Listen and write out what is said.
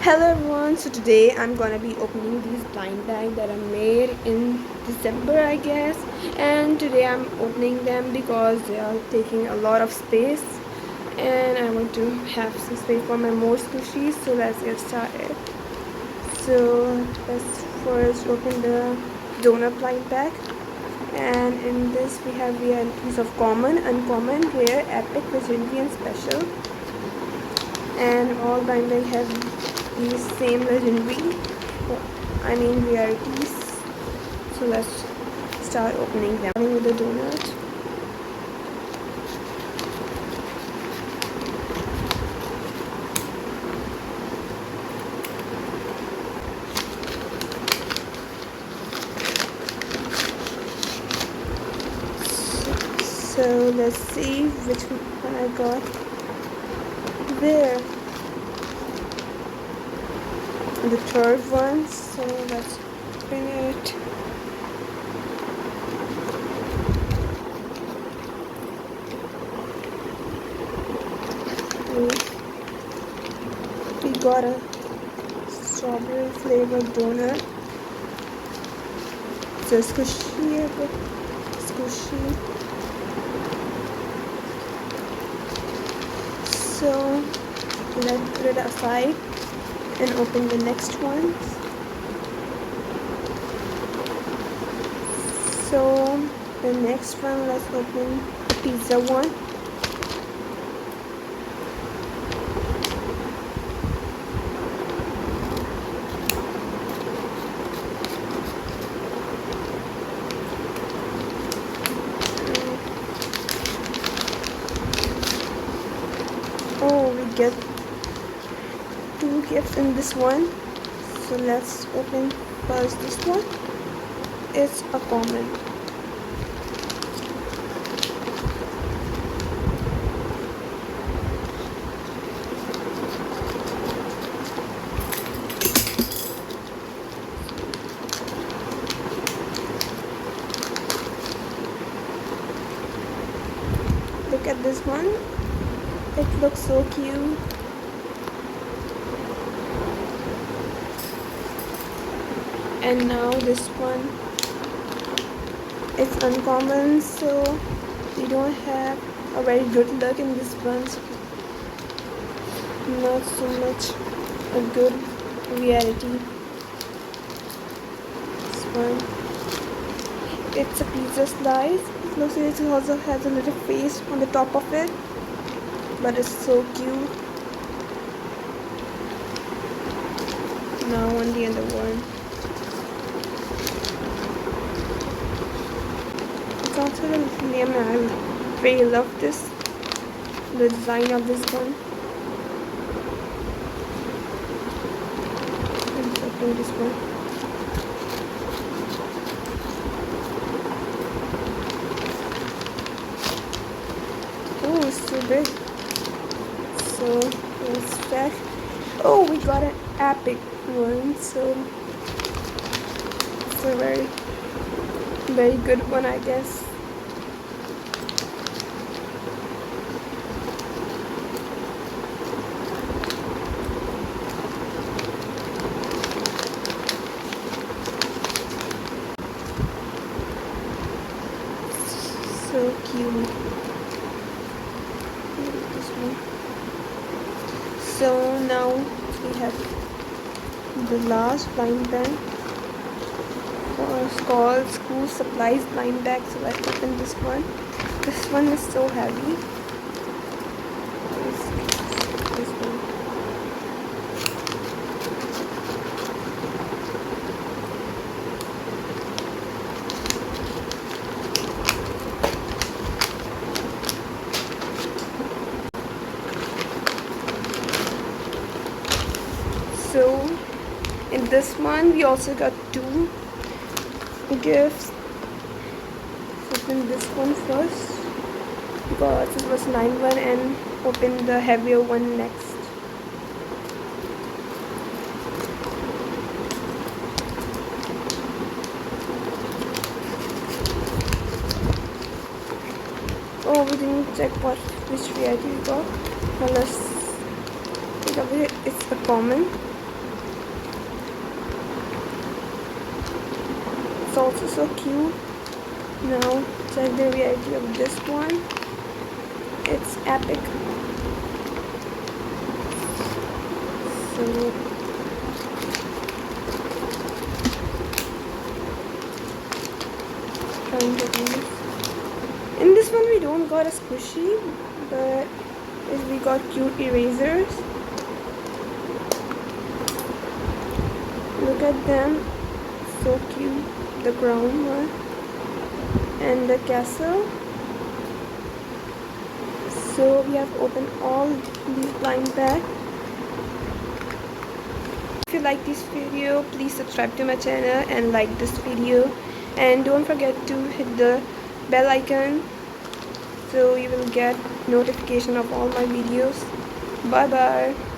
Hello everyone, so today I'm gonna be opening these blind bags that I made in December, I guess. And today I'm opening them because they are taking a lot of space and I want to have some space for my more squishies. So let's get started. So let's first open the donut blind bag, and in this we have realities of common, uncommon, rare, epic, legendary and special. And all blind bags have these same legendary, rarities. So let's start opening them. Starting with the donut. So let's see which one I got. There, the third one. So let's open it. We got a strawberry flavored donut. So squishy, but squishy. So let's put it aside and open the next one. So the next one, let's open the pizza one. Oh, we get two gifts in this one. So let's open first this one. It's a common. Look at this one. It looks so cute. And now this one, it's uncommon, so we don't have a very good luck in this one. So not so much a good reality. This one, it's a pizza slice. It looks like it also has a little face on the top of it, but it's so cute. Now on the other one. It's also a name. I really love this, the design of this one. Let's open this one. Oh, it's so big. So let's check. Oh, we got an epic one. So it's a very good one, I guess. So cute. This one. So now we have the last blind bag. It's called school supplies blind bag. So let's open this one. This one is so heavy. This one. So in this one we also got two gifts. Open this one first because it was 9-1, and open the heavier one next. Oh, we didn't check which variety we got. Now let's think of it. It's a common. also so cute. Now check the reality of this one. It's epic. So trying to do this. In this one we don't got a squishy, but we got cute erasers. Look at them, so cute. The ground one and the castle. So we have opened all these blind bags. If you like this video, please subscribe to my channel and like this video, and don't forget to hit the bell icon so you will get notification of all my videos. Bye bye.